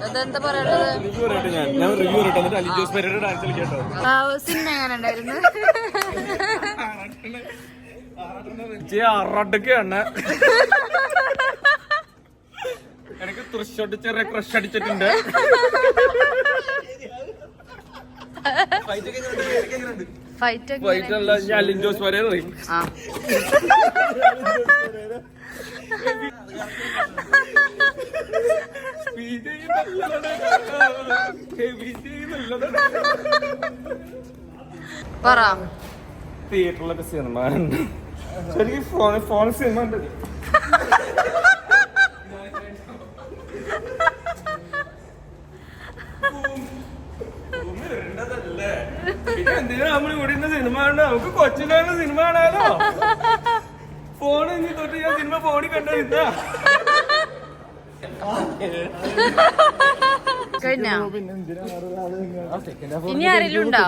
അതെന്താ പറയാനുള്ളത്? സിനിമ എങ്ങനെ ഉണ്ടായിരുന്നു? എനിക്ക് തൃശ്ശോട്ട് ചെറിയ ക്രഷ് അടിച്ചിട്ടുണ്ട്. ഫൈറ്റ് അല്ല ഞാൻ ലിൻജോസ് വരെ പറയും. പറ. തിയേറ്ററിലൊക്കെ സിനിമ ശരിക്കും ഫോൺ സിനിമ ഉണ്ട്. പിന്നെ എന്തിനാ നമ്മൾ ഇവിടെ സിനിമ കാണുന്നത്? നമുക്ക് കൊച്ചിയിലാണ് സിനിമ കാണാലോ. ഫോൺ ഇനി തൊട്ട് ഞാൻ സിനിമ ഫോണിൽ കണ്ടിരുന്ന ഇനി ആരെങ്കിലും ഉണ്ടോ?